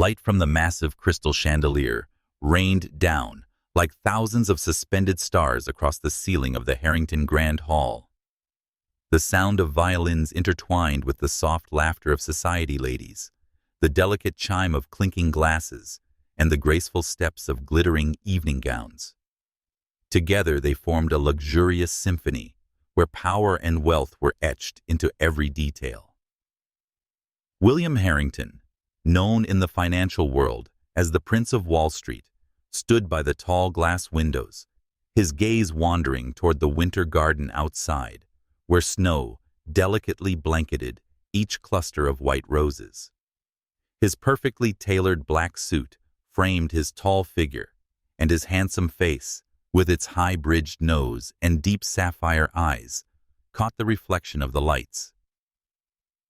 Light from the massive crystal chandelier rained down like thousands of suspended stars across the ceiling of the Harrington Grand Hall. The sound of violins intertwined with the soft laughter of society ladies, the delicate chime of clinking glasses, and the graceful steps of glittering evening gowns. Together they formed a luxurious symphony where power and wealth were etched into every detail. William Harrington, known in the financial world as the Prince of Wall Street, stood by the tall glass windows, his gaze wandering toward the winter garden outside, where snow delicately blanketed each cluster of white roses. His perfectly tailored black suit framed his tall figure, and his handsome face, with its high-bridged nose and deep sapphire eyes, caught the reflection of the lights.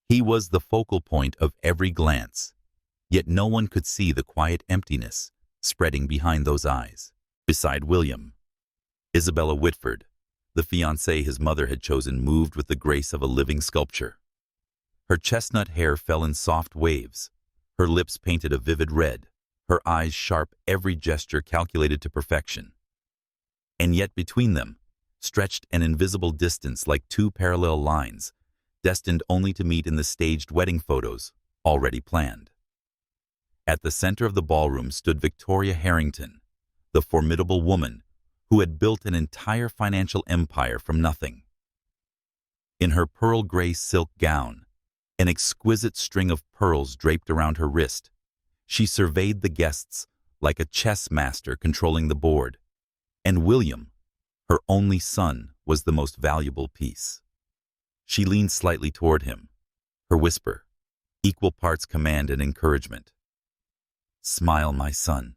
He was the focal point of every glance, yet no one could see the quiet emptiness spreading behind those eyes. Beside William, Isabella Whitford, the fiancée his mother had chosen, moved with the grace of a living sculpture. Her chestnut hair fell in soft waves, her lips painted a vivid red, her eyes sharp, every gesture calculated to perfection. And yet between them stretched an invisible distance like two parallel lines, destined only to meet in the staged wedding photos already planned. At the center of the ballroom stood Victoria Harrington, the formidable woman who had built an entire financial empire from nothing. In her pearl gray silk gown, an exquisite string of pearls draped around her wrist, she surveyed the guests like a chess master controlling the board, and William, her only son, was the most valuable piece. She leaned slightly toward him, her whisper, equal parts command and encouragement. "Smile, my son.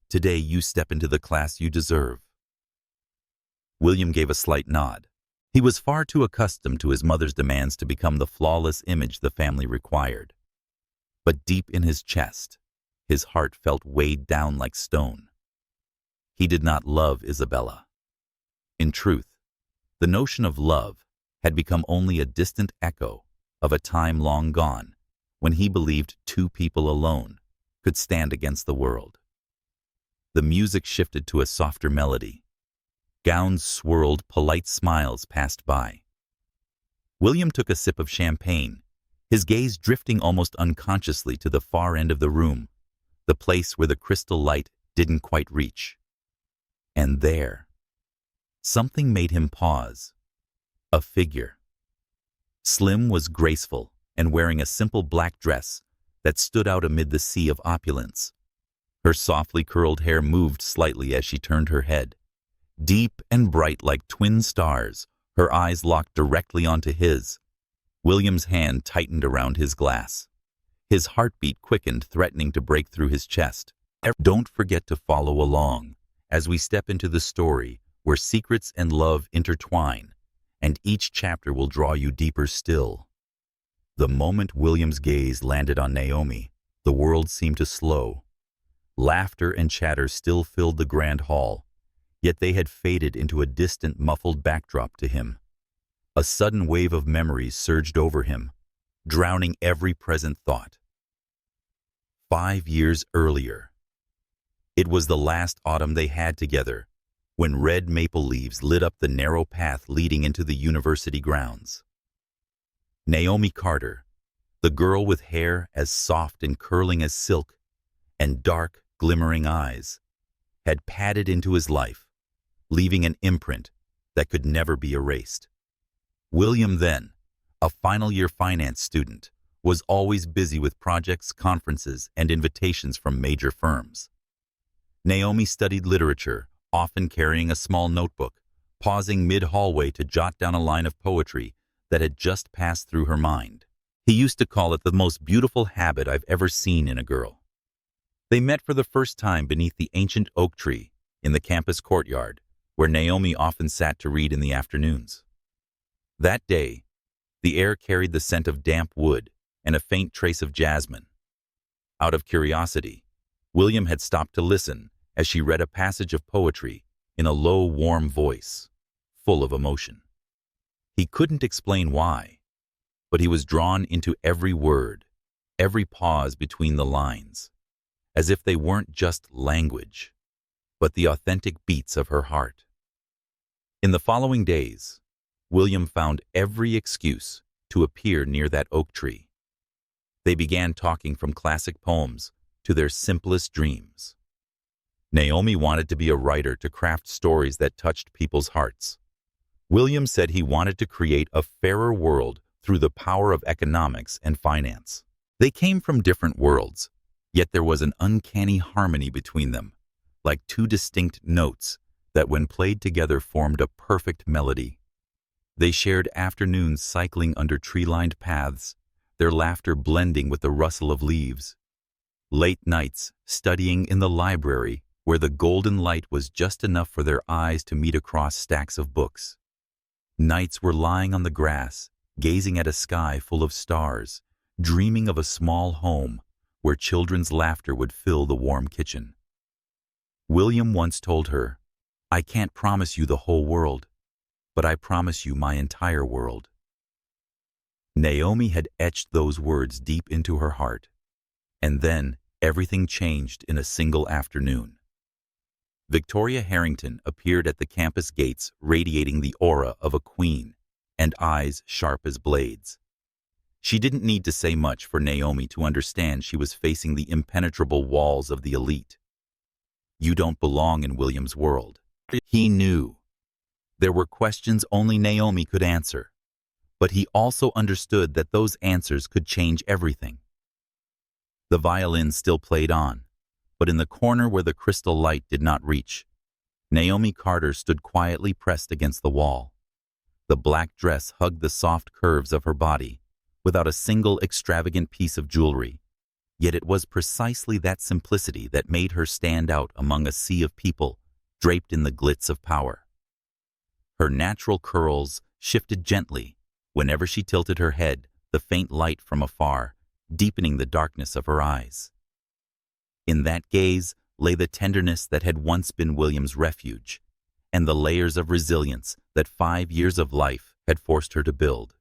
Today you step into the class you deserve." William gave a slight nod. He was far too accustomed to his mother's demands to become the flawless image the family required. But deep in his chest, his heart felt weighed down like stone. He did not love Isabella. In truth, the notion of love had become only a distant echo of a time long gone when he believed two people alone could stand against the world. The music shifted to a softer melody. Gowns swirled, polite smiles passed by. William took a sip of champagne, his gaze drifting almost unconsciously to the far end of the room, the place where the crystal light didn't quite reach. And there, something made him pause. A figure. Slim was graceful and wearing a simple black dress that stood out amid the sea of opulence. Her softly curled hair moved slightly as she turned her head. Deep and bright like twin stars, her eyes locked directly onto his. William's hand tightened around his glass. His heartbeat quickened, threatening to break through his chest. Don't forget to follow along as we step into the story where secrets and love intertwine, and each chapter will draw you deeper still. The moment William's gaze landed on Naomi, the world seemed to slow. Laughter and chatter still filled the grand hall, yet they had faded into a distant, muffled backdrop to him. A sudden wave of memories surged over him, drowning every present thought. 5 years earlier. It was the last autumn they had together, when red maple leaves lit up the narrow path leading into the university grounds. Naomi Carter, the girl with hair as soft and curling as silk, and dark, glimmering eyes, had padded into his life, leaving an imprint that could never be erased. William then, a final-year finance student, was always busy with projects, conferences, and invitations from major firms. Naomi studied literature, often carrying a small notebook, pausing mid-hallway to jot down a line of poetry that had just passed through her mind. He used to call it the most beautiful habit I've ever seen in a girl. They met for the first time beneath the ancient oak tree in the campus courtyard, where Naomi often sat to read in the afternoons. That day, the air carried the scent of damp wood and a faint trace of jasmine. Out of curiosity, William had stopped to listen as she read a passage of poetry in a low, warm voice, full of emotion. He couldn't explain why, but he was drawn into every word, every pause between the lines, as if they weren't just language, but the authentic beats of her heart. In the following days, William found every excuse to appear near that oak tree. They began talking from classic poems to their simplest dreams. Naomi wanted to be a writer to craft stories that touched people's hearts. William said he wanted to create a fairer world through the power of economics and finance. They came from different worlds, yet there was an uncanny harmony between them, like two distinct notes that when played together formed a perfect melody. They shared afternoons cycling under tree-lined paths, their laughter blending with the rustle of leaves. Late nights studying in the library where the golden light was just enough for their eyes to meet across stacks of books. Nights were lying on the grass, gazing at a sky full of stars, dreaming of a small home where children's laughter would fill the warm kitchen. William once told her, "I can't promise you the whole world, but I promise you my entire world." Naomi had etched those words deep into her heart, and then everything changed in a single afternoon. Victoria Harrington appeared at the campus gates radiating the aura of a queen and eyes sharp as blades. She didn't need to say much for Naomi to understand she was facing the impenetrable walls of the elite. You don't belong in William's world. He knew. There were questions only Naomi could answer, but he also understood that those answers could change everything. The violin still played on, but in the corner where the crystal light did not reach, Naomi Carter stood quietly pressed against the wall. The black dress hugged the soft curves of her body, without a single extravagant piece of jewelry, yet it was precisely that simplicity that made her stand out among a sea of people draped in the glitz of power. Her natural curls shifted gently whenever she tilted her head, the faint light from afar deepening the darkness of her eyes. In that gaze lay the tenderness that had once been William's refuge, and the layers of resilience that 5 years of life had forced her to build.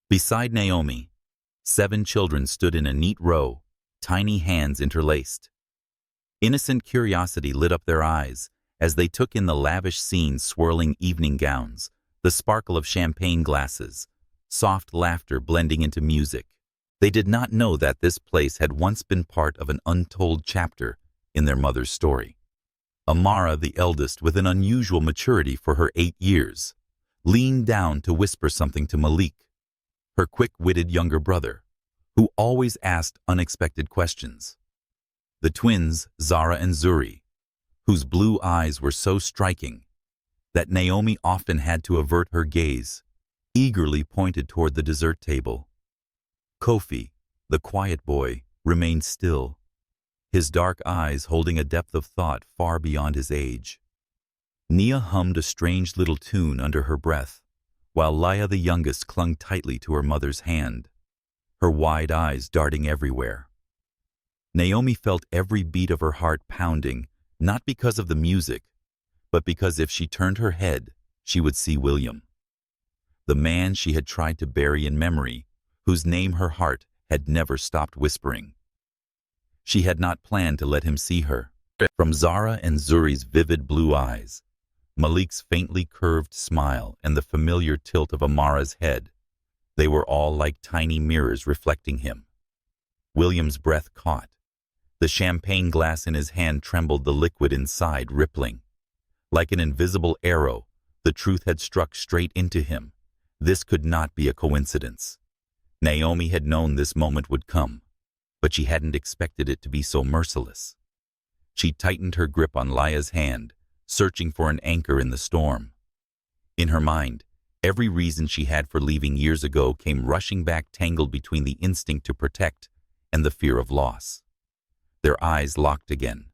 Beside Naomi, 7 children stood in a neat row, tiny hands interlaced. Innocent curiosity lit up their eyes as they took in the lavish scene, swirling evening gowns, the sparkle of champagne glasses, soft laughter blending into music. They did not know that this place had once been part of an untold chapter in their mother's story. Amara, the eldest, with an unusual maturity for her 8 years, leaned down to whisper something to Malik, her quick-witted younger brother, who always asked unexpected questions. The twins, Zara and Zuri, whose blue eyes were so striking that Naomi often had to avert her gaze, eagerly pointed toward the dessert table. Kofi, the quiet boy, remained still, his dark eyes holding a depth of thought far beyond his age. Nia hummed a strange little tune under her breath, while Laya the youngest clung tightly to her mother's hand, her wide eyes darting everywhere. Naomi felt every beat of her heart pounding, not because of the music, but because if she turned her head, she would see William. The man she had tried to bury in memory, whose name her heart had never stopped whispering. She had not planned to let him see her. From Zara and Zuri's vivid blue eyes, Malik's faintly curved smile, and the familiar tilt of Amara's head, they were all like tiny mirrors reflecting him. William's breath caught. The champagne glass in his hand trembled, the liquid inside rippling. Like an invisible arrow, the truth had struck straight into him. This could not be a coincidence. Naomi had known this moment would come, but she hadn't expected it to be so merciless. She tightened her grip on Laya's hand, searching for an anchor in the storm. In her mind, every reason she had for leaving years ago came rushing back, tangled between the instinct to protect and the fear of loss. Their eyes locked again.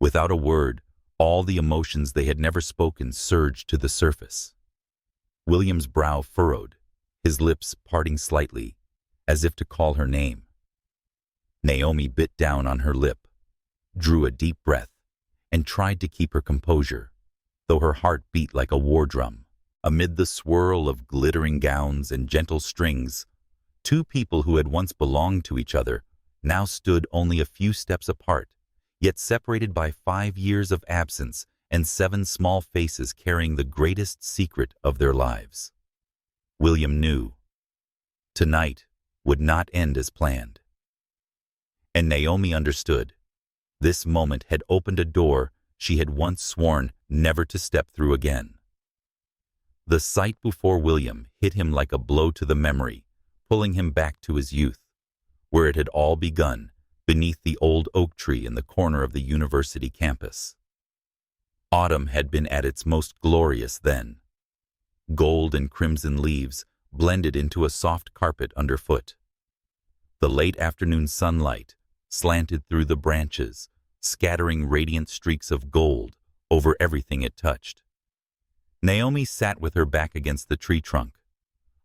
Without a word, all the emotions they had never spoken surged to the surface. William's brow furrowed, his lips parting slightly, as if to call her name. Naomi bit down on her lip, drew a deep breath, and tried to keep her composure, though her heart beat like a war drum. Amid the swirl of glittering gowns and gentle strings, Two people who had once belonged to each other now stood only a few steps apart, yet separated by 5 years of absence and 7 small faces carrying the greatest secret of their lives. William knew tonight would not end as planned. And Naomi understood. This moment had opened a door she had once sworn never to step through again. The sight before William hit him like a blow to the memory, pulling him back to his youth, where it had all begun, beneath the old oak tree in the corner of the university campus. Autumn had been at its most glorious then. Gold and crimson leaves blended into a soft carpet underfoot. The late afternoon sunlight slanted through the branches, scattering radiant streaks of gold over everything it touched. Naomi sat with her back against the tree trunk,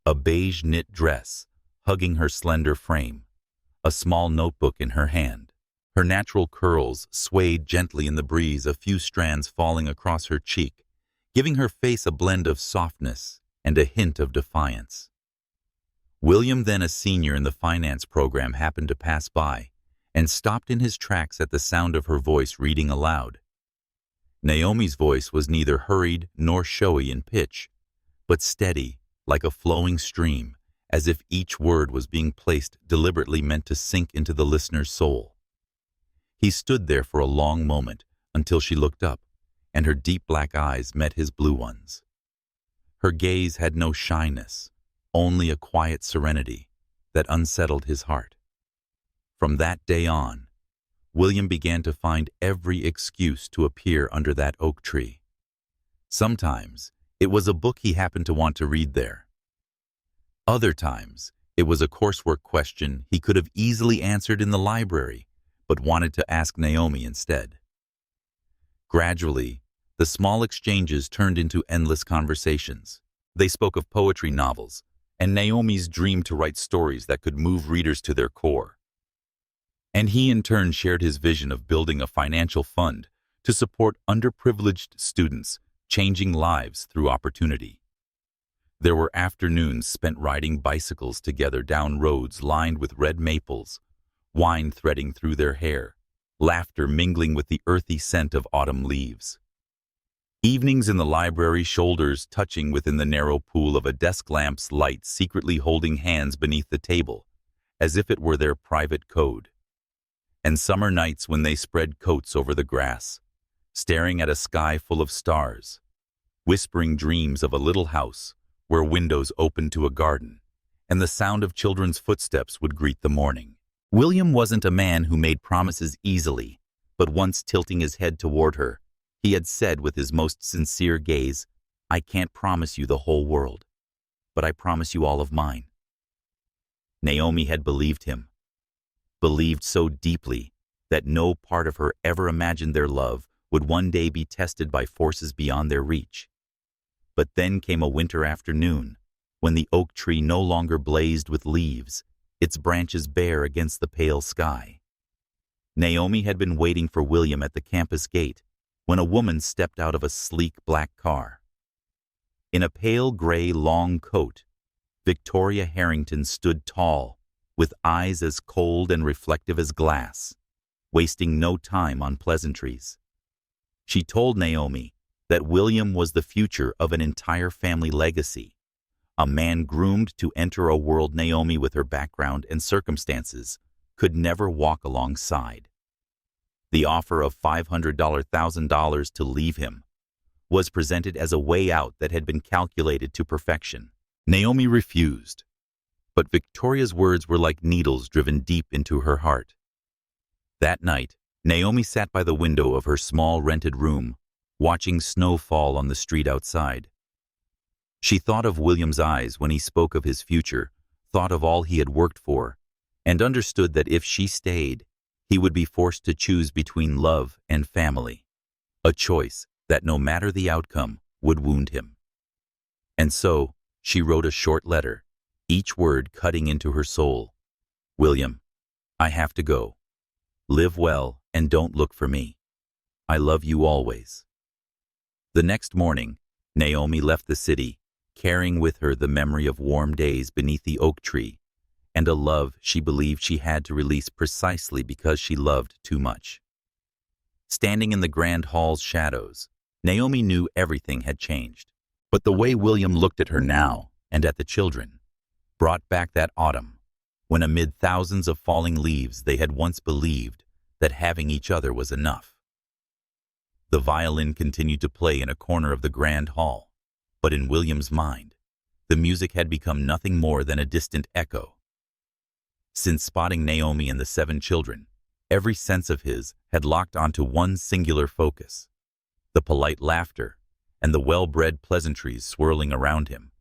a beige knit dress hugging her slender frame, a small notebook in her hand. Her natural curls swayed gently in the breeze, a few strands falling across her cheek, giving her face a blend of softness and a hint of defiance. William, then a senior in the finance program, happened to pass by and stopped in his tracks at the sound of her voice reading aloud. Naomi's voice was neither hurried nor showy in pitch, but steady, like a flowing stream, as if each word was being placed deliberately meant to sink into the listener's soul. He stood there for a long moment until she looked up, and her deep black eyes met his blue ones. Her gaze had no shyness, only a quiet serenity that unsettled his heart. From that day on, William began to find every excuse to appear under that oak tree. Sometimes it was a book he happened to want to read there. Other times it was a coursework question he could have easily answered in the library, but wanted to ask Naomi instead. Gradually, the small exchanges turned into endless conversations. They spoke of poetry, novels, and Naomi's dream to write stories that could move readers to their core. And he in turn shared his vision of building a financial fund to support underprivileged students, changing lives through opportunity. There were afternoons spent riding bicycles together down roads lined with red maples, wine threading through their hair, laughter mingling with the earthy scent of autumn leaves. Evenings in the library, shoulders touching within the narrow pool of a desk lamp's light, secretly holding hands beneath the table, as if it were their private code. And summer nights when they spread coats over the grass, staring at a sky full of stars, whispering dreams of a little house where windows opened to a garden, and the sound of children's footsteps would greet the morning. William wasn't a man who made promises easily, but once tilting his head toward her, he had said with his most sincere gaze, "I can't promise you the whole world, but I promise you all of mine." Naomi had believed him, believed so deeply that no part of her ever imagined their love would one day be tested by forces beyond their reach. But then came a winter afternoon, when the oak tree no longer blazed with leaves, its branches bare against the pale sky. Naomi had been waiting for William at the campus gate when a woman stepped out of a sleek black car. In a pale gray long coat, Victoria Harrington stood tall, with eyes as cold and reflective as glass, wasting no time on pleasantries. She told Naomi that William was the future of an entire family legacy, a man groomed to enter a world Naomi, with her background and circumstances, could never walk alongside. The offer of $500,000 to leave him was presented as a way out that had been calculated to perfection. Naomi refused, but Victoria's words were like needles driven deep into her heart. That night, Naomi sat by the window of her small rented room, watching snow fall on the street outside. She thought of William's eyes when he spoke of his future, thought of all he had worked for, and understood that if she stayed, he would be forced to choose between love and family, a choice that, no matter the outcome, would wound him. And so, she wrote a short letter, each word cutting into her soul. "William, I have to go. Live well and don't look for me. I love you always." The next morning, Naomi left the city, carrying with her the memory of warm days beneath the oak tree and a love she believed she had to release precisely because she loved too much. Standing in the grand hall's shadows, Naomi knew everything had changed. But the way William looked at her now, and at the children, brought back that autumn, when amid thousands of falling leaves they had once believed that having each other was enough. The violin continued to play in a corner of the grand hall, but in William's mind, the music had become nothing more than a distant echo. Since spotting Naomi and the 7 children, every sense of his had locked onto one singular focus. The polite laughter and the well-bred pleasantries swirling around him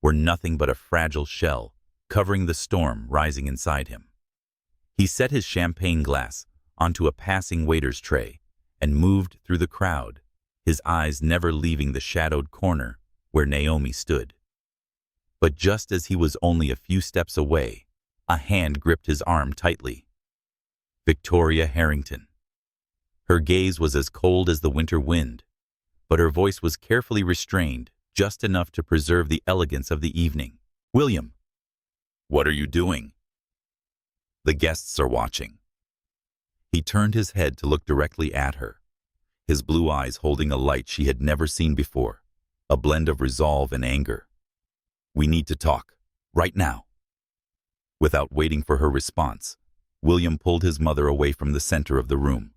were nothing but a fragile shell covering the storm rising inside him. He set his champagne glass onto a passing waiter's tray and moved through the crowd, his eyes never leaving the shadowed corner where Naomi stood. But just as he was only a few steps away, a hand gripped his arm tightly. Victoria Harrington. Her gaze was as cold as the winter wind, but her voice was carefully restrained, just enough to preserve the elegance of the evening. "William, what are you doing? The guests are watching." He turned his head to look directly at her, his blue eyes holding a light she had never seen before, a blend of resolve and anger. "We need to talk, right now." Without waiting for her response, William pulled his mother away from the center of the room.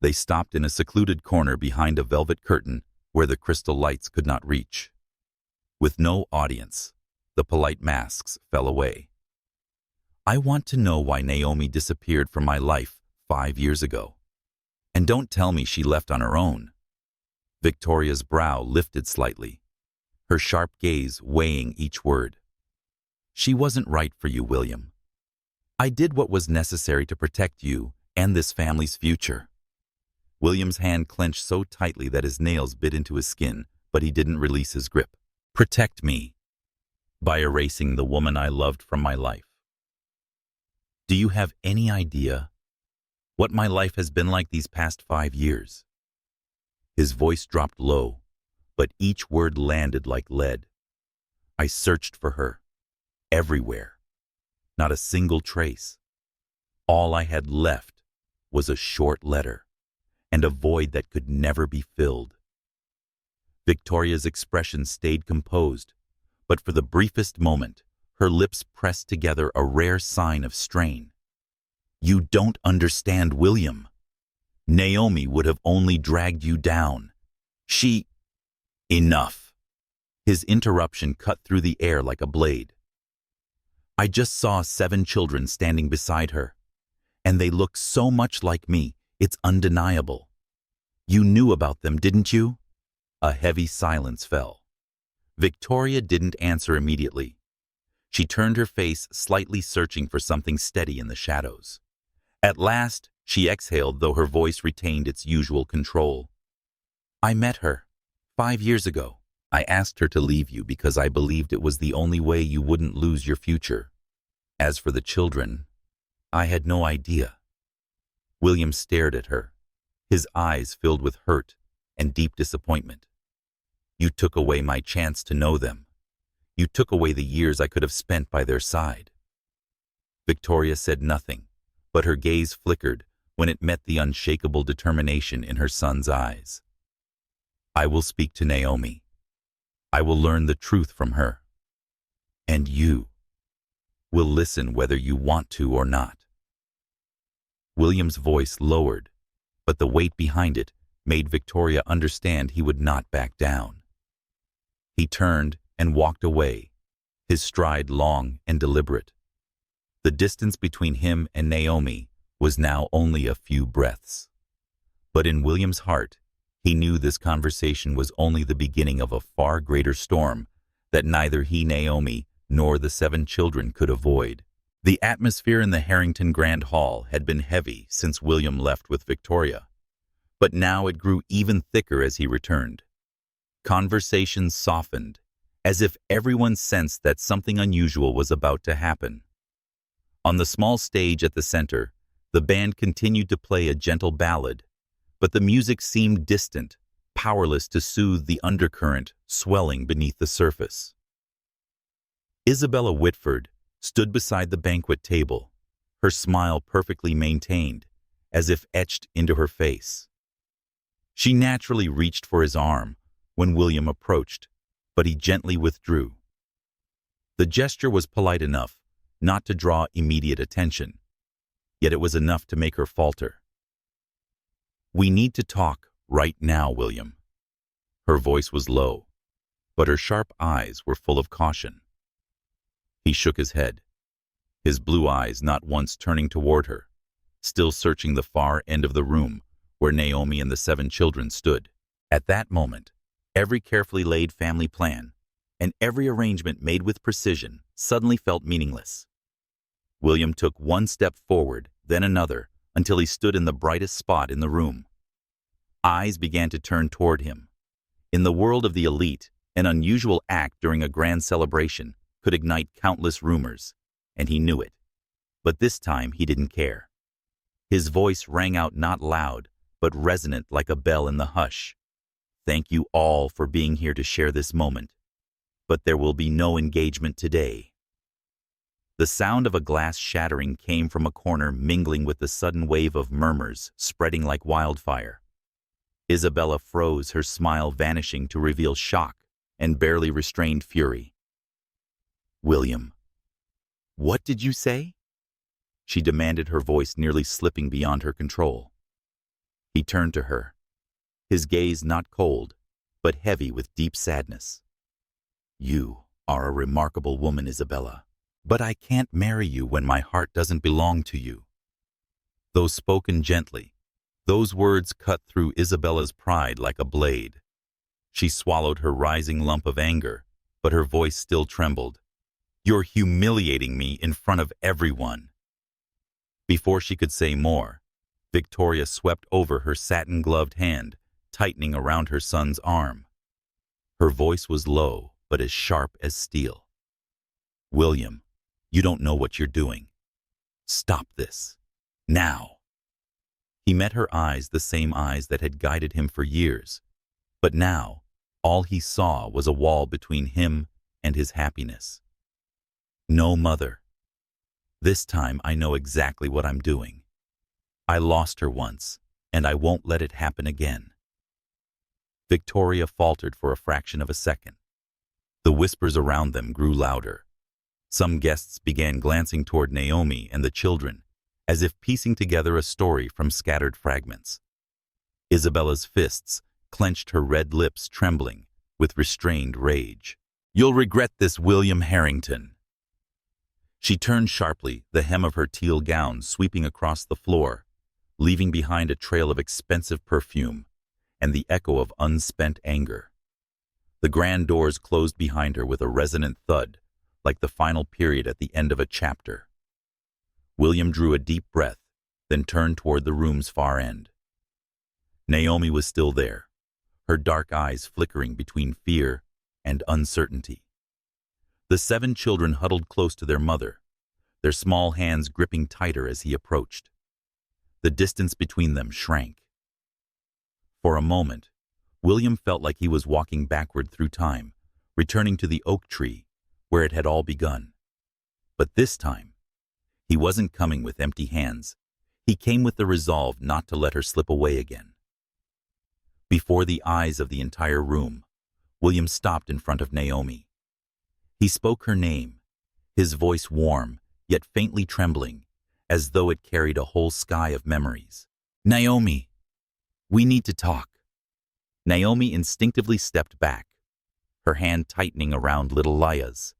They stopped in a secluded corner behind a velvet curtain where the crystal lights could not reach. With no audience, the polite masks fell away. "I want to know why Naomi disappeared from my life 5 years ago. And don't tell me she left on her own." Victoria's brow lifted slightly, her sharp gaze weighing each word. "She wasn't right for you, William. I did what was necessary to protect you and this family's future." William's hand clenched so tightly that his nails bit into his skin, but he didn't release his grip. "Protect me by erasing the woman I loved from my life. Do you have any idea what my life has been like these past 5 years? His voice dropped low, but each word landed like lead. "I searched for her, everywhere. Not a single trace. All I had left was a short letter, and a void that could never be filled." Victoria's expression stayed composed, but for the briefest moment, her lips pressed together, a rare sign of strain. "You don't understand, William. Naomi would have only dragged you down. She—" "Enough." His interruption cut through the air like a blade. "I just saw 7 children standing beside her, and they look so much like me, it's undeniable. You knew about them, didn't you?" A heavy silence fell. Victoria didn't answer immediately. She turned her face, slightly searching for something steady in the shadows. At last, she exhaled, though her voice retained its usual control. "I met her 5 years ago. I asked her to leave you because I believed it was the only way you wouldn't lose your future. As for the children, I had no idea." William stared at her, his eyes filled with hurt and deep disappointment. "You took away my chance to know them. You took away the years I could have spent by their side." Victoria said nothing, but her gaze flickered when it met the unshakable determination in her son's eyes. "I will speak to Naomi. I will learn the truth from her. And you will listen whether you want to or not." William's voice lowered, but the weight behind it made Victoria understand he would not back down. He turned and walked away, his stride long and deliberate. The distance between him and Naomi was now only a few breaths. But in William's heart, he knew this conversation was only the beginning of a far greater storm that neither he, Naomi, nor the 7 children could avoid. The atmosphere in the Harrington Grand Hall had been heavy since William left with Victoria, but now it grew even thicker as he returned. Conversations softened, as if everyone sensed that something unusual was about to happen. On the small stage at the center, the band continued to play a gentle ballad, but the music seemed distant, powerless to soothe the undercurrent swelling beneath the surface. Isabella Whitford stood beside the banquet table, her smile perfectly maintained, as if etched into her face. She naturally reached for his arm when William approached, but he gently withdrew. The gesture was polite enough not to draw immediate attention, yet it was enough to make her falter. "We need to talk right now, William." Her voice was low, but her sharp eyes were full of caution. He shook his head, his blue eyes not once turning toward her, still searching the far end of the room where Naomi and the 7 children stood. At that moment, every carefully laid family plan and every arrangement made with precision suddenly felt meaningless. William took one step forward, then another, until he stood in the brightest spot in the room. Eyes began to turn toward him. In the world of the elite, an unusual act during a grand celebration could ignite countless rumors, and he knew it. But this time he didn't care. His voice rang out not loud, but resonant like a bell in the hush. "Thank you all for being here to share this moment, but there will be no engagement today." The sound of a glass shattering came from a corner, mingling with the sudden wave of murmurs spreading like wildfire. Isabella froze, her smile vanishing to reveal shock and barely restrained fury. "William, what did you say?" she demanded, her voice nearly slipping beyond her control. He turned to her, his gaze not cold, but heavy with deep sadness. "You are a remarkable woman, Isabella, but I can't marry you when my heart doesn't belong to you." Though spoken gently, those words cut through Isabella's pride like a blade. She swallowed her rising lump of anger, but her voice still trembled. "You're humiliating me in front of everyone." Before she could say more, Victoria swept over her satin-gloved hand, tightening around her son's arm. Her voice was low, but as sharp as steel. "William, you don't know what you're doing. Stop this. Now." He met her eyes, the same eyes that had guided him for years, but now all he saw was a wall between him and his happiness. "No, Mother. This time I know exactly what I'm doing. I lost her once, and I won't let it happen again." Victoria faltered for a fraction of a second. The whispers around them grew louder. Some guests began glancing toward Naomi and the children, as if piecing together a story from scattered fragments. Isabella's fists clenched, her red lips trembling with restrained rage. "You'll regret this, William Harrington." She turned sharply, the hem of her teal gown sweeping across the floor, leaving behind a trail of expensive perfume and the echo of unspent anger. The grand doors closed behind her with a resonant thud, like the final period at the end of a chapter. William drew a deep breath, then turned toward the room's far end. Naomi was still there, her dark eyes flickering between fear and uncertainty. The 7 children huddled close to their mother, their small hands gripping tighter as he approached. The distance between them shrank. For a moment, William felt like he was walking backward through time, returning to the oak tree where it had all begun. But this time, he wasn't coming with empty hands. He came with the resolve not to let her slip away again. Before the eyes of the entire room, William stopped in front of Naomi. He spoke her name, his voice warm, yet faintly trembling, as though it carried a whole sky of memories. "Naomi, we need to talk." Naomi instinctively stepped back, her hand tightening around little Laya's.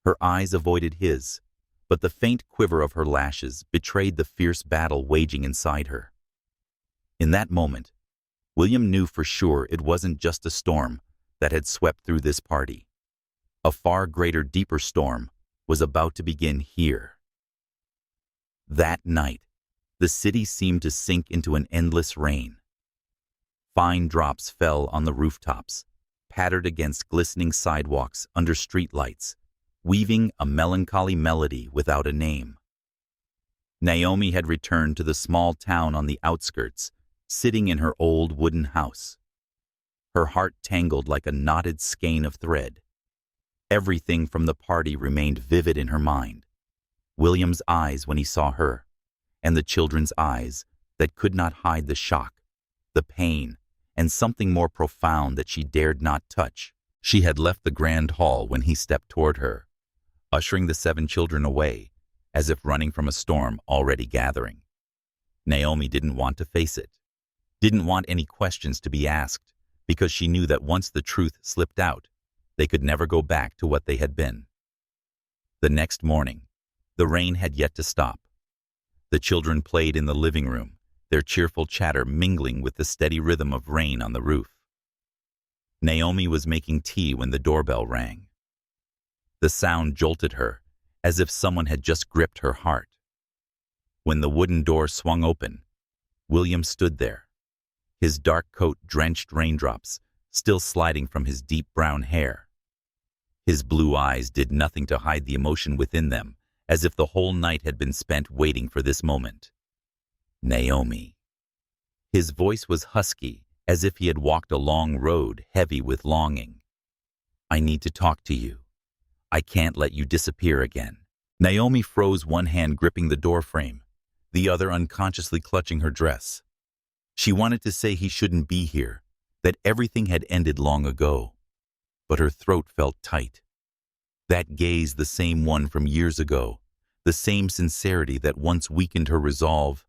Her eyes avoided his, but the faint quiver of her lashes betrayed the fierce battle waging inside her. In that moment, William knew for sure it wasn't just a storm that had swept through this party. A far greater, deeper storm was about to begin here. That night, the city seemed to sink into an endless rain. Fine drops fell on the rooftops, pattered against glistening sidewalks under streetlights, weaving a melancholy melody without a name. Naomi had returned to the small town on the outskirts, sitting in her old wooden house. Her heart tangled like a knotted skein of thread. Everything from the party remained vivid in her mind, William's eyes when he saw her, and the children's eyes that could not hide the shock, the pain, and something more profound that she dared not touch. She had left the grand hall when he stepped toward her, ushering the 7 children away, as if running from a storm already gathering. Naomi didn't want to face it, didn't want any questions to be asked, because she knew that once the truth slipped out, they could never go back to what they had been. The next morning, the rain had yet to stop. The children played in the living room, their cheerful chatter mingling with the steady rhythm of rain on the roof. Naomi was making tea when the doorbell rang. The sound jolted her, as if someone had just gripped her heart. When the wooden door swung open, William stood there, his dark coat drenched raindrops still sliding from his deep brown hair. His blue eyes did nothing to hide the emotion within them, as if the whole night had been spent waiting for this moment. Naomi. His voice was husky, as if he had walked a long road heavy with longing. I need to talk to you. I can't let you disappear again. Naomi froze, one hand gripping the doorframe, the other unconsciously clutching her dress. She wanted to say he shouldn't be here, that everything had ended long ago, but her throat felt tight. That gaze, the same one from years ago, the same sincerity that once weakened her resolve,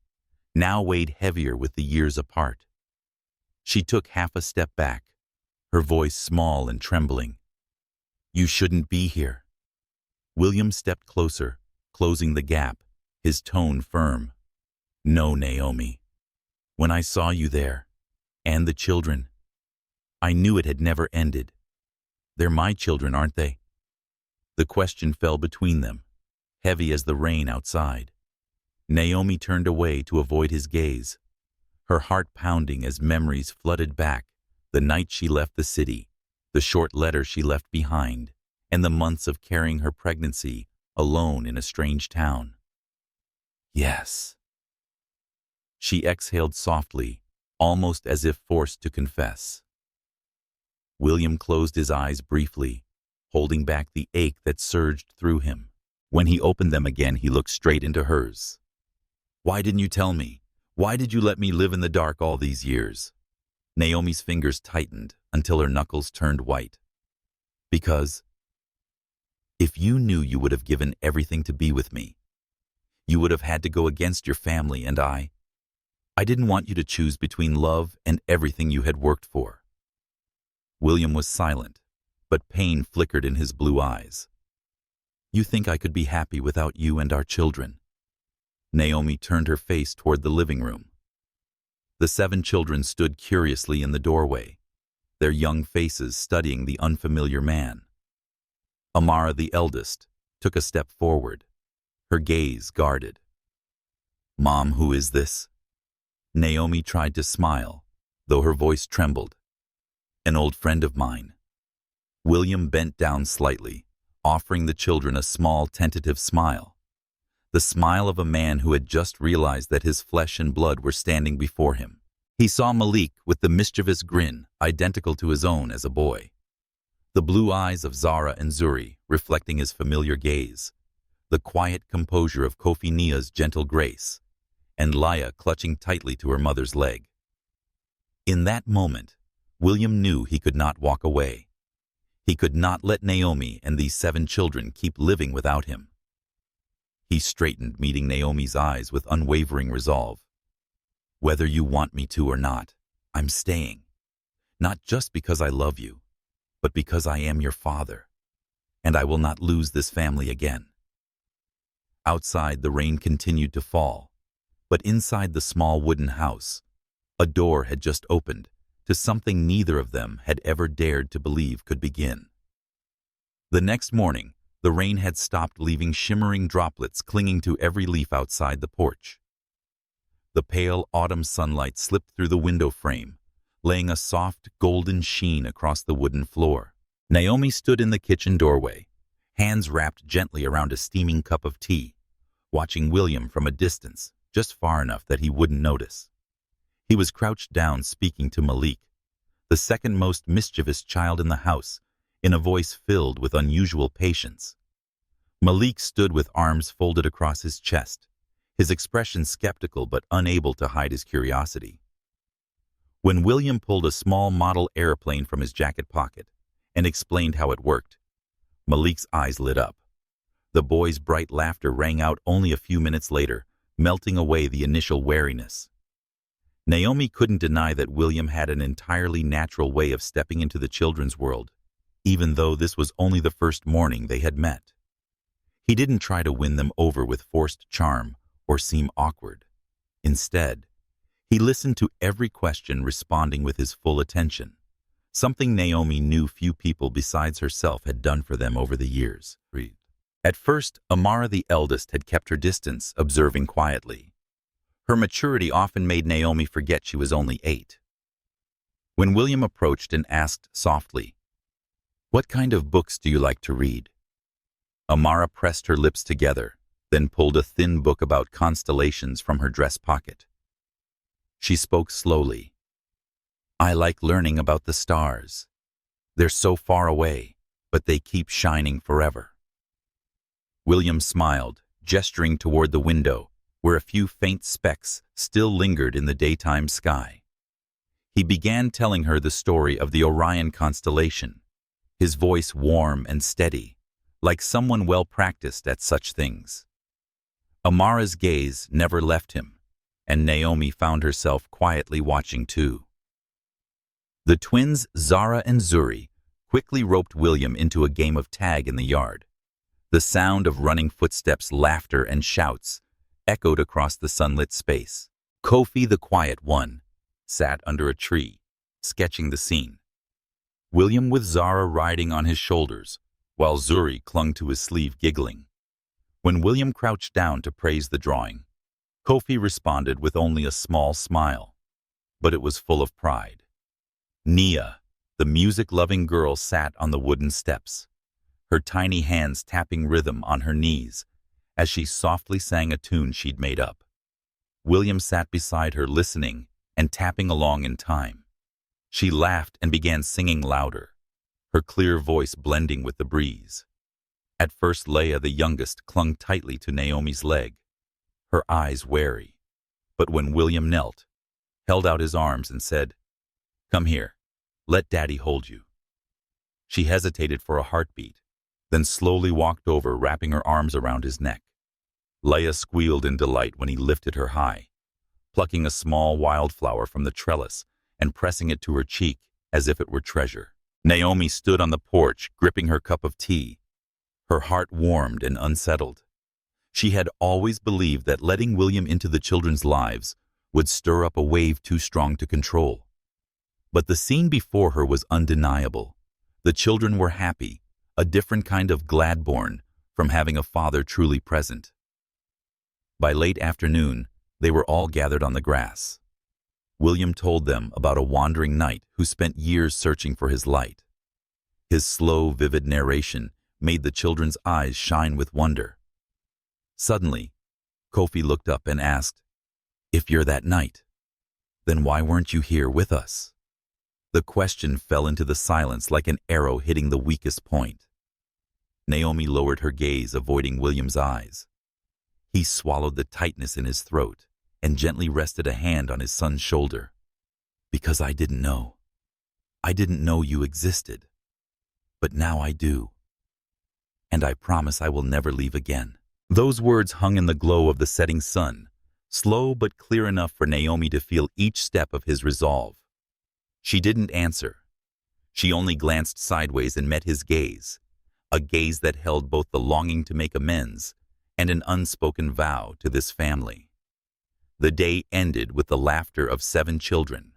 now weighed heavier with the years apart. She took half a step back, her voice small and trembling. You shouldn't be here. William stepped closer, closing the gap, his tone firm. No, Naomi. When I saw you there, and the children, I knew it had never ended. They're my children, aren't they? The question fell between them, heavy as the rain outside. Naomi turned away to avoid his gaze, her heart pounding as memories flooded back, the night she left the city, the short letter she left behind, and the months of carrying her pregnancy alone in a strange town. Yes. She exhaled softly, almost as if forced to confess. William closed his eyes briefly, holding back the ache that surged through him. When he opened them again, he looked straight into hers. Why didn't you tell me? Why did you let me live in the dark all these years? Naomi's fingers tightened until her knuckles turned white. Because if you knew, you would have given everything to be with me. You would have had to go against your family and I didn't want you to choose between love and everything you had worked for. William was silent, but pain flickered in his blue eyes. You think I could be happy without you and our children? Naomi turned her face toward the living room. The 7 children stood curiously in the doorway, their young faces studying the unfamiliar man. Amara, the eldest, took a step forward, her gaze guarded. Mom, who is this? Naomi tried to smile, though her voice trembled. An old friend of mine. William bent down slightly, offering the children a small, tentative smile. The smile of a man who had just realized that his flesh and blood were standing before him. He saw Malik with the mischievous grin, identical to his own as a boy. The blue eyes of Zara and Zuri reflecting his familiar gaze. The quiet composure of Kofi Nia's gentle grace, and Laya clutching tightly to her mother's leg. In that moment, William knew he could not walk away. He could not let Naomi and these 7 children keep living without him. He straightened, meeting Naomi's eyes with unwavering resolve. Whether you want me to or not, I'm staying. Not just because I love you, but because I am your father, and I will not lose this family again. Outside, the rain continued to fall, but inside the small wooden house, a door had just opened to something neither of them had ever dared to believe could begin. The next morning, the rain had stopped, leaving shimmering droplets clinging to every leaf outside the porch. The pale autumn sunlight slipped through the window frame, laying a soft, golden sheen across the wooden floor. Naomi stood in the kitchen doorway, hands wrapped gently around a steaming cup of tea, watching William from a distance, just far enough that he wouldn't notice. He was crouched down, speaking to Malik, the second most mischievous child in the house, in a voice filled with unusual patience. Malik stood with arms folded across his chest, his expression skeptical but unable to hide his curiosity. When William pulled a small model airplane from his jacket pocket and explained how it worked, Malik's eyes lit up. The boy's bright laughter rang out only a few minutes later, melting away the initial wariness. Naomi couldn't deny that William had an entirely natural way of stepping into the children's world, even though this was only the first morning they had met. He didn't try to win them over with forced charm or seem awkward. Instead, he listened to every question, responding with his full attention, something Naomi knew few people besides herself had done for them over the years. At first, Amara the eldest had kept her distance, observing quietly. Her maturity often made Naomi forget she was only 8. When William approached and asked softly, "What kind of books do you like to read?" Amara pressed her lips together, then pulled a thin book about constellations from her dress pocket. She spoke slowly. "I like learning about the stars. They're so far away, but they keep shining forever." William smiled, gesturing toward the window, where a few faint specks still lingered in the daytime sky. He began telling her the story of the Orion constellation, his voice warm and steady, like someone well practiced at such things. Amara's gaze never left him, and Naomi found herself quietly watching too. The twins, Zara and Zuri, quickly roped William into a game of tag in the yard. The sound of running footsteps, laughter, and shouts echoed across the sunlit space. Kofi, the quiet one, sat under a tree, sketching the scene. William with Zara riding on his shoulders, while Zuri clung to his sleeve, giggling. When William crouched down to praise the drawing, Kofi responded with only a small smile, but it was full of pride. Nia, the music-loving girl, sat on the wooden steps, her tiny hands tapping rhythm on her knees as she softly sang a tune she'd made up. William sat beside her, listening and tapping along in time. She laughed and began singing louder, her clear voice blending with the breeze. At first, Leia, the youngest, clung tightly to Naomi's leg, her eyes wary. But when William knelt, held out his arms and said, "Come here, let Daddy hold you," she hesitated for a heartbeat, then slowly walked over, wrapping her arms around his neck. Leia squealed in delight when he lifted her high, plucking a small wildflower from the trellis and pressing it to her cheek as if it were treasure. Naomi stood on the porch, gripping her cup of tea, her heart warmed and unsettled. She had always believed that letting William into the children's lives would stir up a wave too strong to control. But the scene before her was undeniable. The children were happy, a different kind of glad born from having a father truly present. By late afternoon, they were all gathered on the grass. William told them about a wandering knight who spent years searching for his light. His slow, vivid narration made the children's eyes shine with wonder. Suddenly, Kofi looked up and asked, "If you're that knight, then why weren't you here with us?" The question fell into the silence like an arrow hitting the weakest point. Naomi lowered her gaze, avoiding William's eyes. He swallowed the tightness in his throat and gently rested a hand on his son's shoulder. "Because I didn't know. I didn't know you existed. But now I do. And I promise I will never leave again." Those words hung in the glow of the setting sun, slow but clear enough for Naomi to feel each step of his resolve. She didn't answer. She only glanced sideways and met his gaze, a gaze that held both the longing to make amends and an unspoken vow to this family. The day ended with the laughter of 7 children,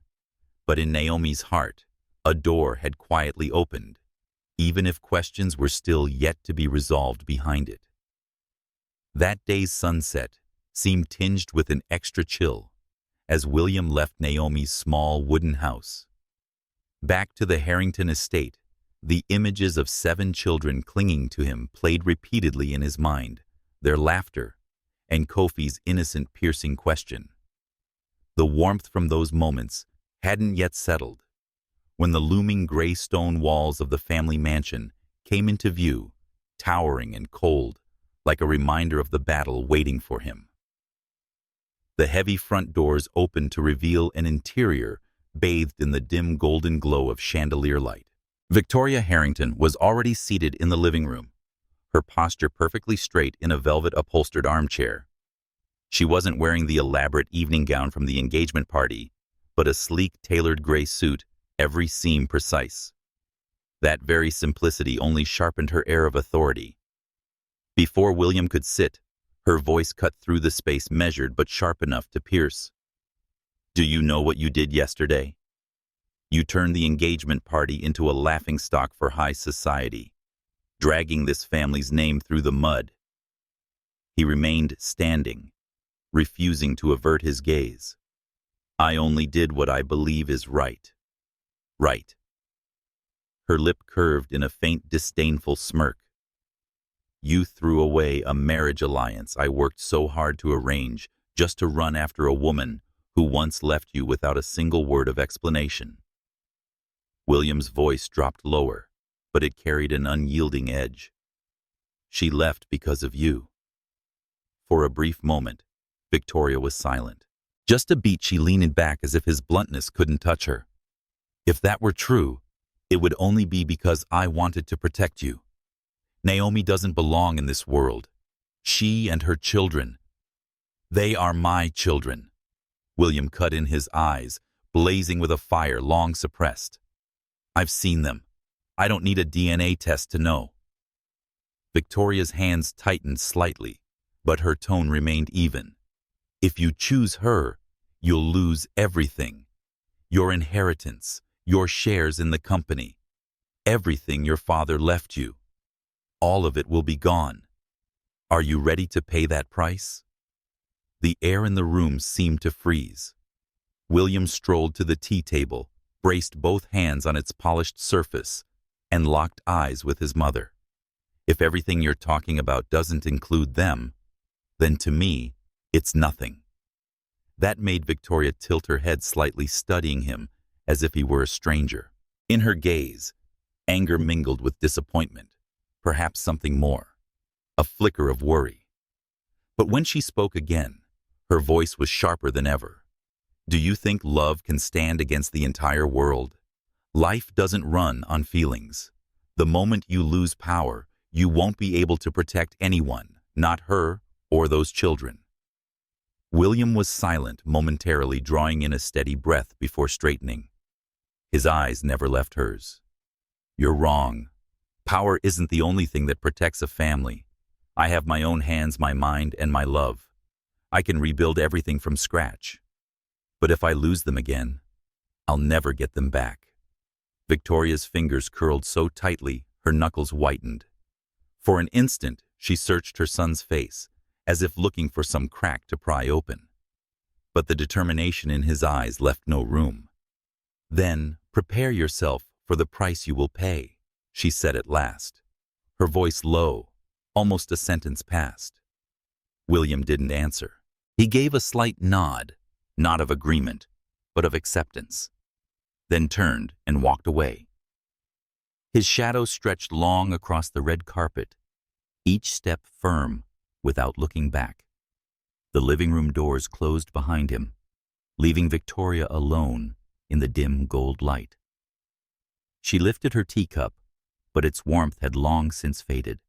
but in Naomi's heart, a door had quietly opened, even if questions were still yet to be resolved behind it. That day's sunset seemed tinged with an extra chill as William left Naomi's small wooden house. Back to the Harrington estate, the images of 7 children clinging to him played repeatedly in his mind, their laughter and Kofi's innocent, piercing question. The warmth from those moments hadn't yet settled. When the looming gray stone walls of the family mansion came into view, towering and cold, like a reminder of the battle waiting for him. The heavy front doors opened to reveal an interior bathed in the dim golden glow of chandelier light. Victoria Harrington was already seated in the living room, her posture perfectly straight in a velvet-upholstered armchair. She wasn't wearing the elaborate evening gown from the engagement party, but a sleek, tailored gray suit, every seam precise. That very simplicity only sharpened her air of authority. Before William could sit, her voice cut through the space measured but sharp enough to pierce. "Do you know what you did yesterday? You turned the engagement party into a laughingstock for high society, dragging this family's name through the mud." He remained standing, refusing to avert his gaze. "I only did what I believe is right." "Right." Her lip curved in a faint, disdainful smirk. "You threw away a marriage alliance I worked so hard to arrange just to run after a woman who once left you without a single word of explanation." William's voice dropped lower, but it carried an unyielding edge. "She left because of you." For a brief moment, Victoria was silent. Just a beat, she leaned back as if his bluntness couldn't touch her. "If that were true, it would only be because I wanted to protect you. Naomi doesn't belong in this world. She and her children. They are my children." William cut in, his eyes blazing with a fire long suppressed. "I've seen them. I don't need a DNA test to know." Victoria's hands tightened slightly, but her tone remained even. "If you choose her, you'll lose everything. Your inheritance, your shares in the company, everything your father left you. All of it will be gone. Are you ready to pay that price?" The air in the room seemed to freeze. William strolled to the tea table, braced both hands on its polished surface, and locked eyes with his mother. "If everything you're talking about doesn't include them, then to me, it's nothing." That made Victoria tilt her head slightly, studying him as if he were a stranger. In her gaze, anger mingled with disappointment, perhaps something more, a flicker of worry. But when she spoke again, her voice was sharper than ever. "Do you think love can stand against the entire world? Life doesn't run on feelings. The moment you lose power, you won't be able to protect anyone, not her or those children." William was silent momentarily, drawing in a steady breath before straightening. His eyes never left hers. "You're wrong. Power isn't the only thing that protects a family. I have my own hands, my mind, and my love. I can rebuild everything from scratch. But if I lose them again, I'll never get them back." Victoria's fingers curled so tightly, her knuckles whitened. For an instant, she searched her son's face, as if looking for some crack to pry open. But the determination in his eyes left no room. "Then prepare yourself for the price you will pay," she said at last, her voice low, almost a sentence past. William didn't answer. He gave a slight nod, not of agreement, but of acceptance, then turned and walked away. His shadow stretched long across the red carpet, each step firm, without looking back. The living room doors closed behind him, leaving Victoria alone in the dim gold light. She lifted her teacup, but its warmth had long since faded.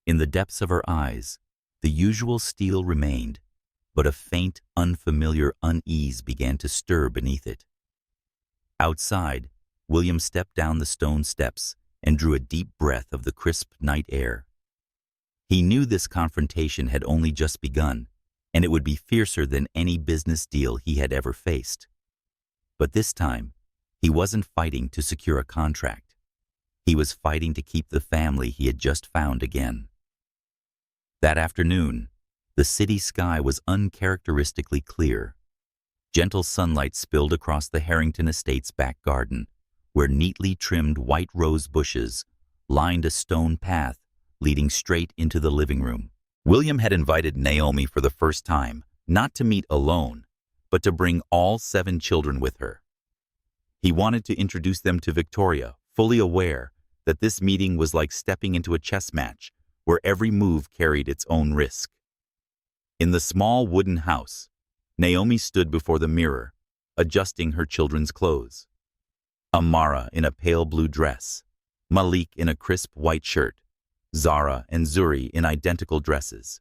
In the depths of her eyes, the usual steel remained, but a faint, unfamiliar unease began to stir beneath it. Outside, William stepped down the stone steps and drew a deep breath of the crisp night air. He knew this confrontation had only just begun, and it would be fiercer than any business deal he had ever faced. But this time, he wasn't fighting to secure a contract. He was fighting to keep the family he had just found again. That afternoon, the city sky was uncharacteristically clear. Gentle sunlight spilled across the Harrington estate's back garden, where neatly trimmed white rose bushes lined a stone path leading straight into the living room. William had invited Naomi for the first time, not to meet alone, but to bring all 7 children with her. He wanted to introduce them to Victoria, fully aware that this meeting was like stepping into a chess match where every move carried its own risk. In the small wooden house, Naomi stood before the mirror, adjusting her children's clothes. Amara in a pale blue dress, Malik in a crisp white shirt, Zara and Zuri in identical dresses,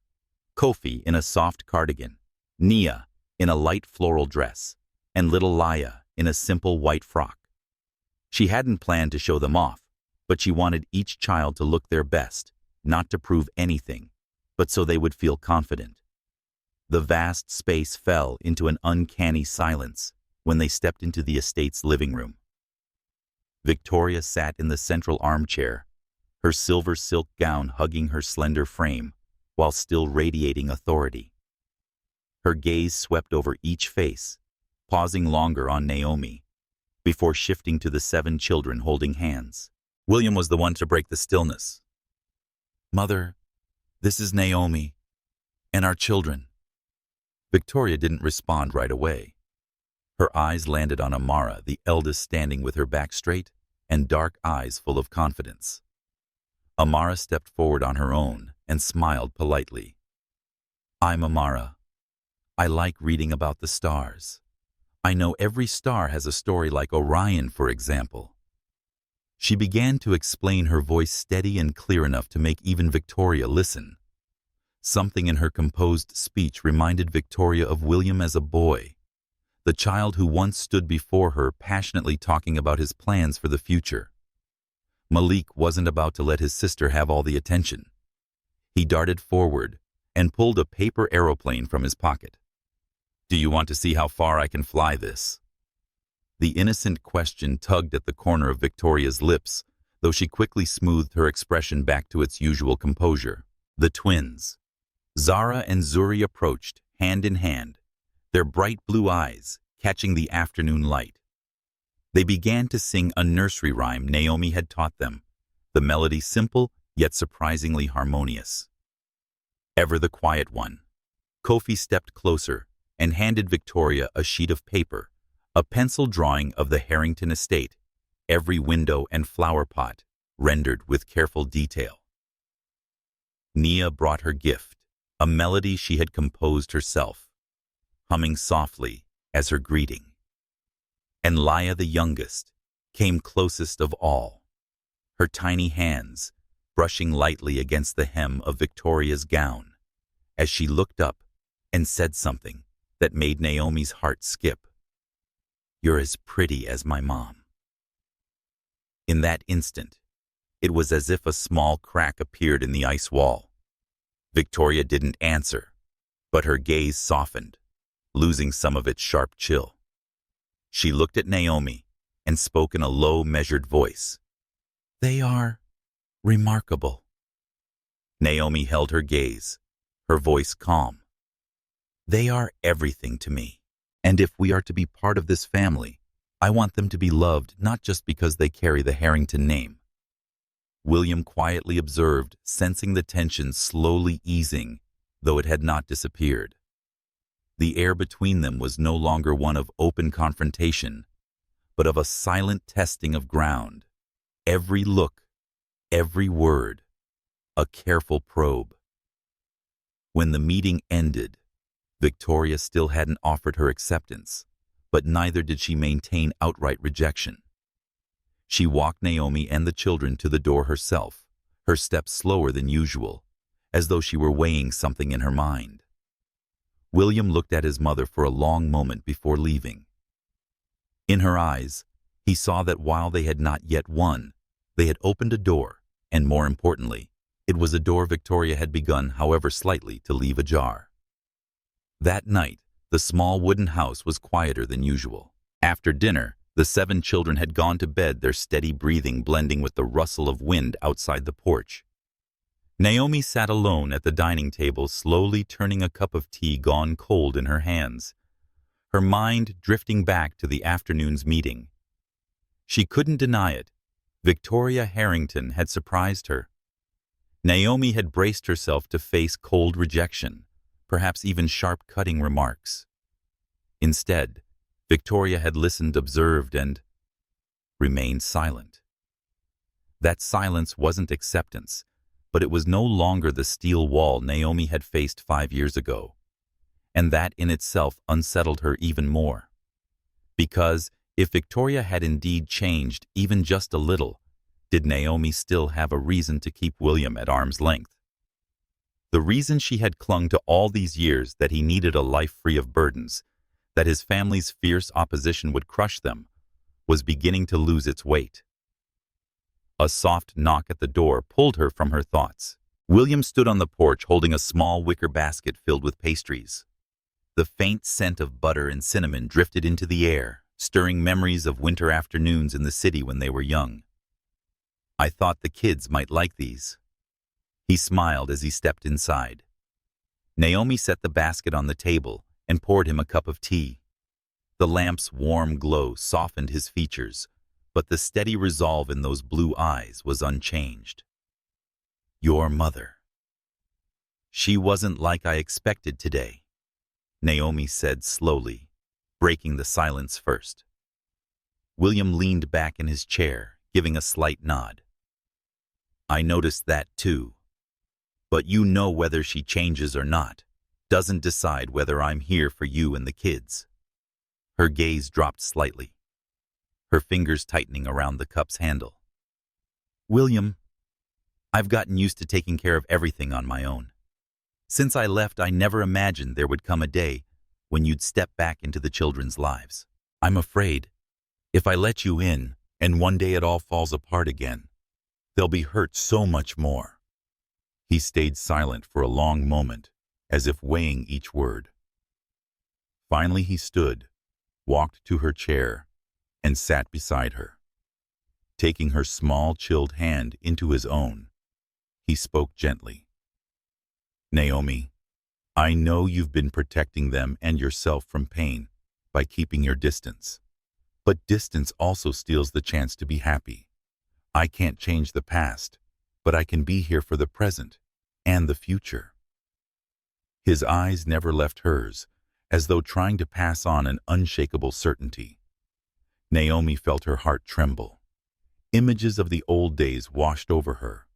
Kofi in a soft cardigan, Nia in a light floral dress, and little Laya in a simple white frock. She hadn't planned to show them off, but she wanted each child to look their best, not to prove anything, but so they would feel confident. The vast space fell into an uncanny silence when they stepped into the estate's living room. Victoria sat in the central armchair, her silver silk gown hugging her slender frame, while still radiating authority. Her gaze swept over each face, pausing longer on Naomi, before shifting to the 7 children holding hands. William was the one to break the stillness. "Mother, this is Naomi, and our children." Victoria didn't respond right away. Her eyes landed on Amara, the eldest, standing with her back straight and dark eyes full of confidence. Amara stepped forward on her own and smiled politely. "I'm Amara. I like reading about the stars. I know every star has a story, like Orion, for example." She began to explain, her voice steady and clear enough to make even Victoria listen. Something in her composed speech reminded Victoria of William as a boy, the child who once stood before her passionately talking about his plans for the future. Malik wasn't about to let his sister have all the attention. He darted forward and pulled a paper aeroplane from his pocket. "Do you want to see how far I can fly this?" The innocent question tugged at the corner of Victoria's lips, though she quickly smoothed her expression back to its usual composure. The twins, Zara and Zuri, approached, hand in hand, their bright blue eyes catching the afternoon light. They began to sing a nursery rhyme Naomi had taught them, the melody simple yet surprisingly harmonious. Ever the quiet one, Kofi stepped closer and handed Victoria a sheet of paper, a pencil drawing of the Harrington estate, every window and flower pot rendered with careful detail. Nia brought her gift, a melody she had composed herself, humming softly as her greeting. And Laya, the youngest, came closest of all, her tiny hands brushing lightly against the hem of Victoria's gown, as she looked up and said something that made Naomi's heart skip. "You're as pretty as my mom." In that instant, it was as if a small crack appeared in the ice wall. Victoria didn't answer, but her gaze softened, losing some of its sharp chill. She looked at Naomi and spoke in a low, measured voice. "They are remarkable." Naomi held her gaze, her voice calm. "They are everything to me, and if we are to be part of this family, I want them to be loved not just because they carry the Harrington name." William quietly observed, sensing the tension slowly easing, though it had not disappeared. The air between them was no longer one of open confrontation, but of a silent testing of ground. Every look, every word, a careful probe. When the meeting ended, Victoria still hadn't offered her acceptance, but neither did she maintain outright rejection. She walked Naomi and the children to the door herself, her steps slower than usual, as though she were weighing something in her mind. William looked at his mother for a long moment before leaving. In her eyes, he saw that while they had not yet won, they had opened a door, and more importantly, it was a door Victoria had begun, however slightly, to leave ajar. That night, the small wooden house was quieter than usual. After dinner, the 7 children had gone to bed, their steady breathing blending with the rustle of wind outside the porch. Naomi sat alone at the dining table, slowly turning a cup of tea gone cold in her hands, her mind drifting back to the afternoon's meeting. She couldn't deny it. Victoria Harrington had surprised her. Naomi had braced herself to face cold rejection, perhaps even sharp cutting remarks. Instead, Victoria had listened, observed, and remained silent. That silence wasn't acceptance, but it was no longer the steel wall Naomi had faced 5 years ago, and that in itself unsettled her even more. Because if Victoria had indeed changed even just a little, did Naomi still have a reason to keep William at arm's length? The reason she had clung to all these years, that he needed a life free of burdens, that his family's fierce opposition would crush them, was beginning to lose its weight. A soft knock at the door pulled her from her thoughts. William stood on the porch holding a small wicker basket filled with pastries. The faint scent of butter and cinnamon drifted into the air, stirring memories of winter afternoons in the city when they were young. "I thought the kids might like these." He smiled as he stepped inside. Naomi set the basket on the table and poured him a cup of tea. The lamp's warm glow softened his features, but the steady resolve in those blue eyes was unchanged. "Your mother. She wasn't like I expected today," Naomi said slowly, breaking the silence first. William leaned back in his chair, giving a slight nod. "I noticed that too. But you know, whether she changes or not doesn't decide whether I'm here for you and the kids." Her gaze dropped slightly, her fingers tightening around the cup's handle. "William, I've gotten used to taking care of everything on my own. Since I left, I never imagined there would come a day when you'd step back into the children's lives. I'm afraid if I let you in and one day it all falls apart again, they'll be hurt so much more." He stayed silent for a long moment, as if weighing each word. Finally he stood, walked to her chair, and sat beside her. Taking her small, chilled hand into his own, he spoke gently. "Naomi, I know you've been protecting them and yourself from pain by keeping your distance. But distance also steals the chance to be happy. I can't change the past, but I can be here for the present and the future." His eyes never left hers, as though trying to pass on an unshakable certainty. Naomi felt her heart tremble. Images of the old days washed over her.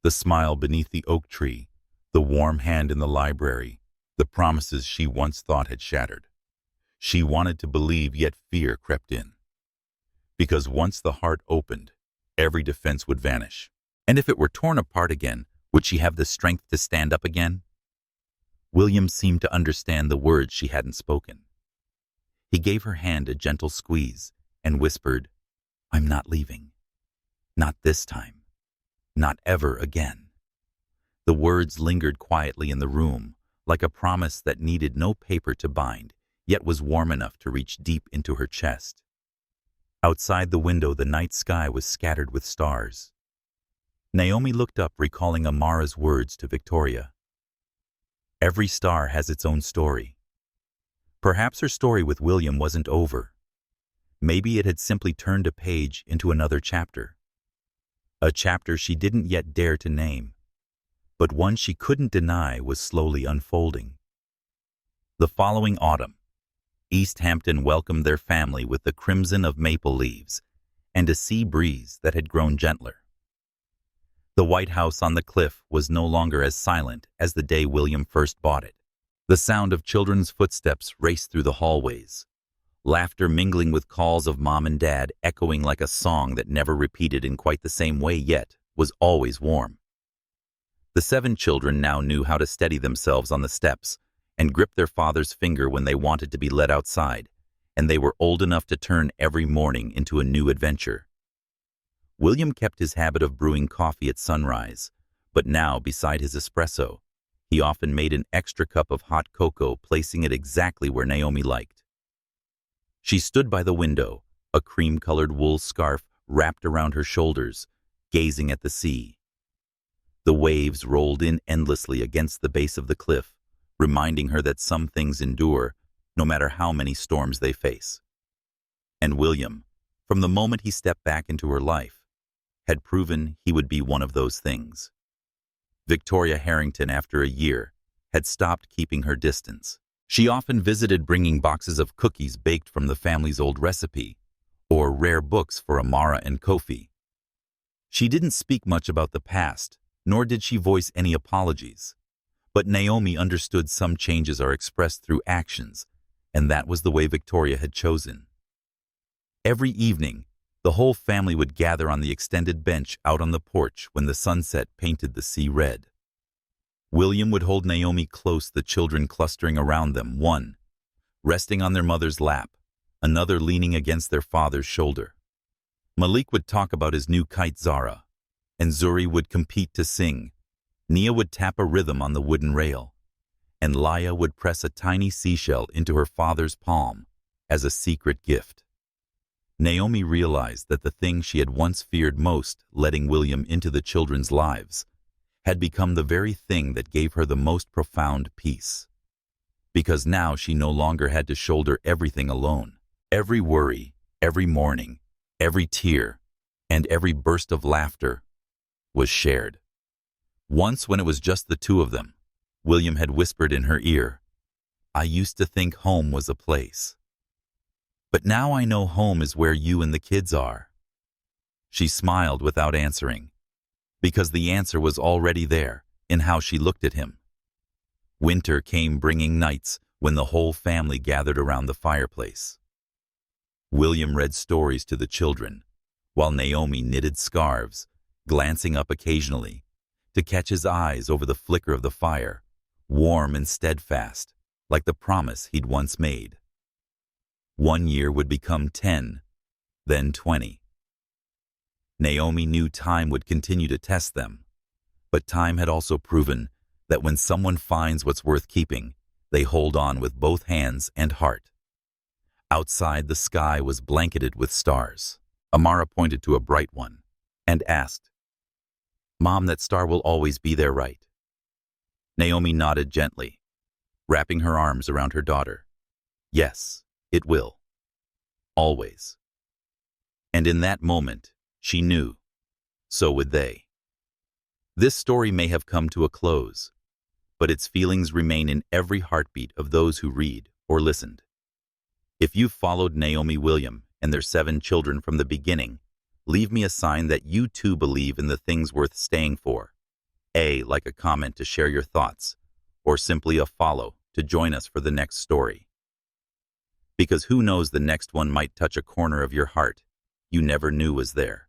The smile beneath the oak tree, the warm hand in the library, the promises she once thought had shattered. She wanted to believe, yet fear crept in. Because once the heart opened, every defense would vanish. And if it were torn apart again, would she have the strength to stand up again? William seemed to understand the words she hadn't spoken. He gave her hand a gentle squeeze and whispered, "I'm not leaving. Not this time. Not ever again." The words lingered quietly in the room, like a promise that needed no paper to bind, yet was warm enough to reach deep into her chest. Outside the window, the night sky was scattered with stars. Naomi looked up, recalling Amara's words to Victoria. Every star has its own story. Perhaps her story with William wasn't over. Maybe it had simply turned a page into another chapter. A chapter she didn't yet dare to name, but one she couldn't deny was slowly unfolding. The following autumn, East Hampton welcomed their family with the crimson of maple leaves and a sea breeze that had grown gentler. The White House on the cliff was no longer as silent as the day William first bought it. The sound of children's footsteps raced through the hallways, laughter mingling with calls of Mom and Dad, echoing like a song that never repeated in quite the same way, yet was always warm. The 7 children now knew how to steady themselves on the steps and grip their father's finger when they wanted to be led outside, and they were old enough to turn every morning into a new adventure. William kept his habit of brewing coffee at sunrise, but now, beside his espresso, he often made an extra cup of hot cocoa, placing it exactly where Naomi liked. She stood by the window, a cream-colored wool scarf wrapped around her shoulders, gazing at the sea. The waves rolled in endlessly against the base of the cliff, reminding her that some things endure, no matter how many storms they face. And William, from the moment he stepped back into her life, had proven he would be one of those things. Victoria Harrington, after a year, had stopped keeping her distance. She often visited, bringing boxes of cookies baked from the family's old recipe, or rare books for Amara and Kofi. She didn't speak much about the past, nor did she voice any apologies. But Naomi understood some changes are expressed through actions, and that was the way Victoria had chosen. Every evening, the whole family would gather on the extended bench out on the porch when the sunset painted the sea red. William would hold Naomi close, the children clustering around them, one resting on their mother's lap, another leaning against their father's shoulder. Malik would talk about his new kite Zara, and Zuri would compete to sing. Nia would tap a rhythm on the wooden rail, and Laya would press a tiny seashell into her father's palm as a secret gift. Naomi realized that the thing she had once feared most, letting William into the children's lives, had become the very thing that gave her the most profound peace. Because now she no longer had to shoulder everything alone. Every worry, every morning, every tear, and every burst of laughter was shared. Once, when it was just the two of them, William had whispered in her ear, "I used to think home was a place. But now I know home is where you and the kids are." She smiled without answering, because the answer was already there in how she looked at him. Winter came, bringing nights when the whole family gathered around the fireplace. William read stories to the children, while Naomi knitted scarves, glancing up occasionally to catch his eyes over the flicker of the fire, warm and steadfast, like the promise he'd once made. 1 year would become 10, then 20. Naomi knew time would continue to test them, but time had also proven that when someone finds what's worth keeping, they hold on with both hands and heart. Outside, the sky was blanketed with stars. Amara pointed to a bright one and asked, "Mom, that star will always be there, right?" Naomi nodded gently, wrapping her arms around her daughter. "Yes, it will. Always." And in that moment, she knew, so would they. This story may have come to a close, but its feelings remain in every heartbeat of those who read or listened. If you've followed Naomi, William, and their 7 children from the beginning, leave me a sign that you too believe in the things worth staying for. Like a comment to share your thoughts, or simply a follow to join us for the next story. Because who knows, the next one might touch a corner of your heart you never knew was there.